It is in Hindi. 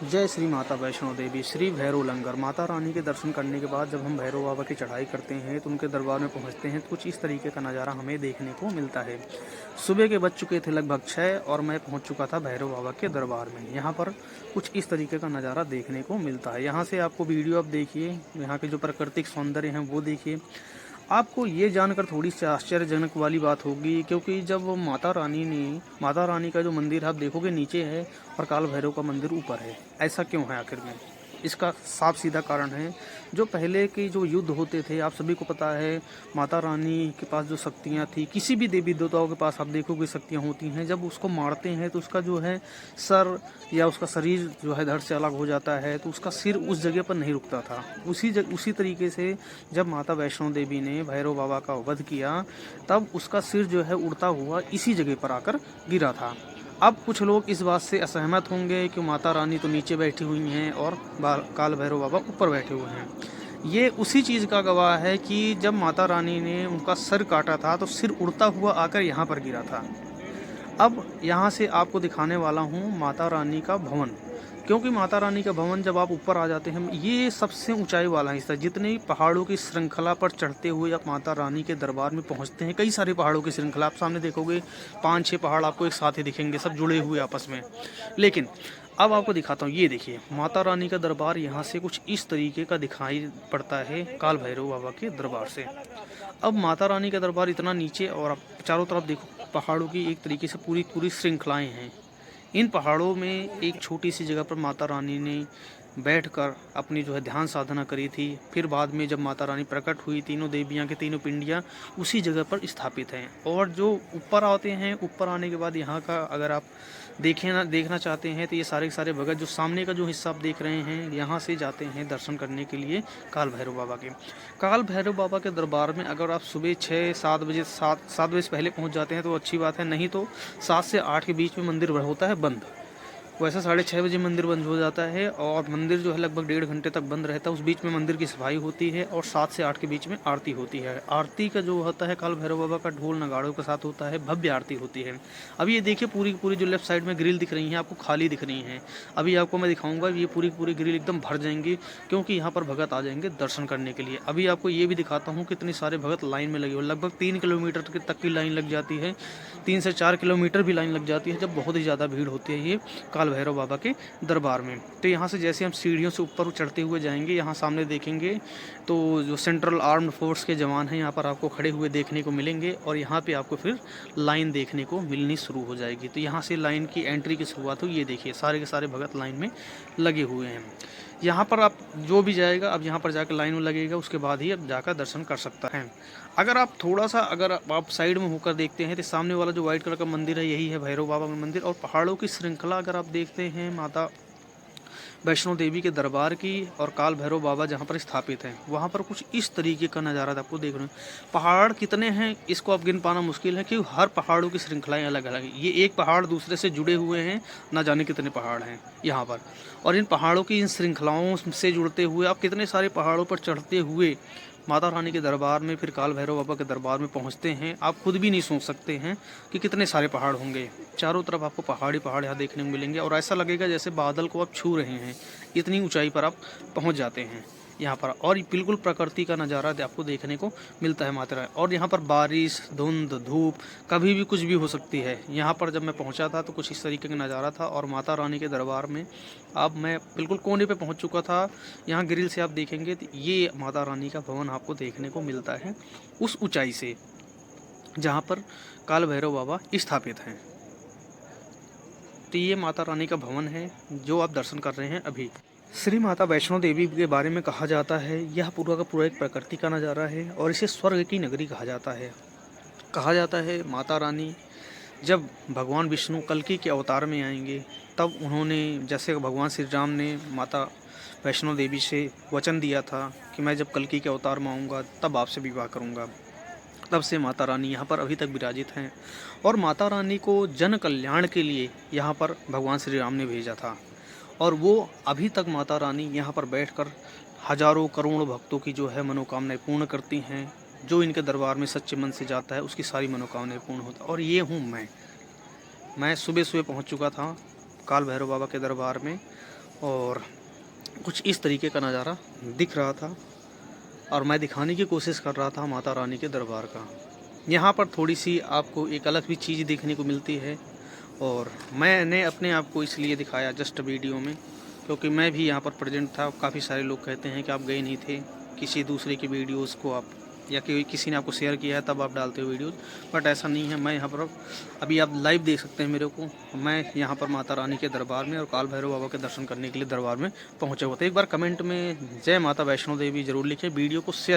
जय श्री माता वैष्णो देवी। श्री भैरव लंगर। माता रानी के दर्शन करने के बाद जब हम भैरव बाबा की चढ़ाई करते हैं तो उनके दरबार में पहुंचते हैं तो कुछ इस तरीके का नज़ारा हमें देखने को मिलता है। सुबह के बज चुके थे लगभग 6 और मैं पहुंच चुका था भैरव बाबा के दरबार में। यहाँ पर कुछ इस तरीके का नज़ारा देखने को मिलता है। यहाँ से आपको वीडियो आप देखिए, यहाँ के जो प्राकृतिक सौंदर्य हैं वो देखिए। आपको ये जानकर थोड़ी सी आश्चर्यजनक वाली बात होगी, क्योंकि जब माता रानी का जो मंदिर आप देखोगे नीचे है और काल भैरव का मंदिर ऊपर है। ऐसा क्यों है आखिर में? इसका साफ सीधा कारण है, जो पहले के जो युद्ध होते थे आप सभी को पता है, माता रानी के पास जो शक्तियाँ थी, किसी भी देवी देवताओं के पास आप देखोगे शक्तियाँ होती हैं, जब उसको मारते हैं तो उसका जो है सर या उसका शरीर जो है धड़ से अलग हो जाता है, तो उसका सिर उस जगह पर नहीं रुकता था। उसी तरीके से जब माता वैष्णो देवी ने भैरव बाबा का वध किया, तब उसका सिर जो है उड़ता हुआ इसी जगह पर आकर गिरा था। अब कुछ लोग इस बात से असहमत होंगे कि माता रानी तो नीचे बैठी हुई हैं और काल भैरव बाबा ऊपर बैठे हुए हैं। ये उसी चीज़ का गवाह है कि जब माता रानी ने उनका सिर काटा था तो सिर उड़ता हुआ आकर यहाँ पर गिरा था। अब यहाँ से आपको दिखाने वाला हूँ माता रानी का भवन, क्योंकि माता रानी का भवन जब आप ऊपर आ जाते हैं, ये सबसे ऊंचाई वाला हिस्सा। जितने भी पहाड़ों की श्रृंखला पर चढ़ते हुए आप माता रानी के दरबार में पहुंचते हैं, कई सारे पहाड़ों की श्रृंखला आप सामने देखोगे, 5-6 पहाड़ आपको एक साथ ही दिखेंगे, सब जुड़े हुए आपस में। लेकिन अब आपको दिखाता हूँ, ये देखिए माता रानी का दरबार यहाँ से कुछ इस तरीके का दिखाई पड़ता है काल भैरव बाबा के दरबार से। अब माता रानी का दरबार इतना नीचे और आप चारों तरफ देखो, पहाड़ों की एक तरीके से पूरी पूरी श्रृंखलाएं हैं। इन पहाड़ों में एक छोटी सी जगह पर माता रानी ने बैठकर अपनी जो है ध्यान साधना करी थी। फिर बाद में जब माता रानी प्रकट हुई, तीनों देवियां के तीनों पिंडियां उसी जगह पर स्थापित हैं। और जो ऊपर आते हैं, ऊपर आने के बाद यहाँ का अगर आप देखना चाहते हैं तो ये सारे के सारे भगत जो सामने का जो हिस्सा आप देख रहे हैं, यहाँ से जाते हैं दर्शन करने के लिए काल भैरव बाबा के। काल भैरव बाबा के दरबार में अगर आप सुबह 6-7 बजे 7 बजे से पहले पहुँच जाते हैं तो अच्छी बात है, नहीं तो 7 से 8 के बीच में मंदिर होता है बंद। वैसे 6:30 बजे मंदिर बंद हो जाता है और मंदिर जो है लगभग 1.5 घंटे तक बंद रहता है। उस बीच में मंदिर की सफाई होती है और 7 से 8 के बीच में आरती होती है। आरती का जो होता है काल भैरव बाबा का ढोल नगाड़ों के साथ होता है, भव्य आरती होती है। अभी ये देखिए पूरी पूरी जो लेफ्ट साइड में ग्रिल दिख रही हैं आपको खाली दिख रही हैं, अभी आपको मैं दिखाऊंगा ये पूरी पूरी ग्रिल एकदम भर जाएंगी, क्योंकि यहाँ पर भगत आ जाएंगे दर्शन करने के लिए। अभी आपको ये भी दिखाता हूँ कितने सारे भगत लाइन में लगे हुए, लगभग 3 किलोमीटर तक की लाइन लग जाती है, 3 से 4 किलोमीटर भी लाइन लग जाती है जब बहुत ही ज़्यादा भीड़ होती है ये काल भैरव बाबा के दरबार में। तो यहाँ से जैसे हम सीढ़ियों से ऊपर चढ़ते हुए जाएंगे, यहाँ सामने देखेंगे तो जो सेंट्रल आर्म्ड फोर्स के जवान हैं यहाँ पर आपको खड़े हुए देखने को मिलेंगे और यहाँ पे आपको फिर लाइन देखने को मिलनी शुरू हो जाएगी। तो यहाँ से लाइन की एंट्री की शुरुआत हुई, ये देखिए सारे के सारे भगत लाइन में लगे हुए हैं। यहाँ पर आप जो भी जाएगा अब यहाँ पर जाकर लाइन में लगेगा, उसके बाद ही अब जाकर दर्शन कर सकता है। अगर आप थोड़ा सा अगर आप साइड में होकर देखते हैं तो सामने वाला जो व्हाइट कलर का मंदिर है यही है भैरव बाबा का मंदिर। और पहाड़ों की श्रृंखला अगर आप देखते हैं माता वैष्णो देवी के दरबार की और काल भैरव बाबा जहाँ पर स्थापित हैं, वहाँ पर कुछ इस तरीके का नज़ारा आपको देख रहे हैं। पहाड़ कितने हैं इसको आप गिन पाना मुश्किल है, क्योंकि हर पहाड़ों की श्रृंखलाएं अलग अलग हैं। ये एक पहाड़ दूसरे से जुड़े हुए हैं, ना जाने कितने पहाड़ हैं यहाँ पर। और इन पहाड़ों की इन श्रृंखलाओं से जुड़ते हुए आप कितने सारे पहाड़ों पर चढ़ते हुए माता रानी के दरबार में फिर काल भैरव बाबा के दरबार में पहुंचते हैं। आप खुद भी नहीं सोच सकते हैं कि कितने सारे पहाड़ होंगे। चारों तरफ आपको पहाड़ी पहाड़ यहाँ देखने को मिलेंगे और ऐसा लगेगा जैसे बादल को आप छू रहे हैं, इतनी ऊंचाई पर आप पहुंच जाते हैं यहाँ पर। और बिल्कुल प्रकृति का नज़ारा आपको देखने को मिलता है मात्रा। और यहाँ पर बारिश, धुंध, धूप कभी भी कुछ भी हो सकती है। यहाँ पर जब मैं पहुँचा था तो कुछ इस तरीके का नज़ारा था। और माता रानी के दरबार में अब मैं बिल्कुल कोने पे पहुँच चुका था। यहाँ ग्रिल से आप देखेंगे तो ये माता रानी का भवन आपको देखने को मिलता है उस ऊंचाई से जहाँ पर काल भैरव बाबा स्थापित हैं। तो ये माता रानी का भवन है जो आप दर्शन कर रहे हैं अभी। श्री माता वैष्णो देवी के बारे में कहा जाता है यह पूरा का पूरा एक प्रकृति का नज़ारा है और इसे स्वर्ग की नगरी कहा जाता है। कहा जाता है माता रानी जब भगवान विष्णु कल्कि के अवतार में आएंगे, तब उन्होंने, जैसे भगवान श्री राम ने माता वैष्णो देवी से वचन दिया था कि मैं जब कल्कि के अवतार में आऊँगा तब आपसे विवाह करूँगा, तब से माता रानी यहाँ पर अभी तक विराजित हैं। और माता रानी को जन कल्याण के लिए यहाँ पर भगवान श्री राम ने भेजा था और वो अभी तक माता रानी यहाँ पर बैठकर हजारों करोड़ों भक्तों की जो है मनोकामनाएं पूर्ण करती हैं। जो इनके दरबार में सच्चे मन से जाता है उसकी सारी मनोकामनाएं पूर्ण होती है। और ये हूँ मैं सुबह सुबह पहुँच चुका था काल भैरव बाबा के दरबार में और कुछ इस तरीके का नज़ारा दिख रहा था और मैं दिखाने की कोशिश कर रहा था माता रानी के दरबार का। यहाँ पर थोड़ी सी आपको एक अलग भी चीज़ देखने को मिलती है और मैंने अपने आप को इसलिए दिखाया जस्ट वीडियो में क्योंकि मैं भी यहाँ पर प्रेजेंट था। काफ़ी सारे लोग कहते हैं कि आप गए नहीं थे, किसी दूसरे की वीडियोज़ को आप या कि किसी ने आपको शेयर किया है तब आप डालते हो वीडियोज़, बट ऐसा नहीं है। मैं यहाँ पर अभी आप लाइव देख सकते हैं मेरे को, मैं यहाँ पर माता रानी के दरबार में और काल भैरव बाबा के दर्शन करने के लिए दरबार में पहुँचे हुए थे। एक बार कमेंट में जय माता वैष्णो देवी ज़रूर लिखें, वीडियो को शेयर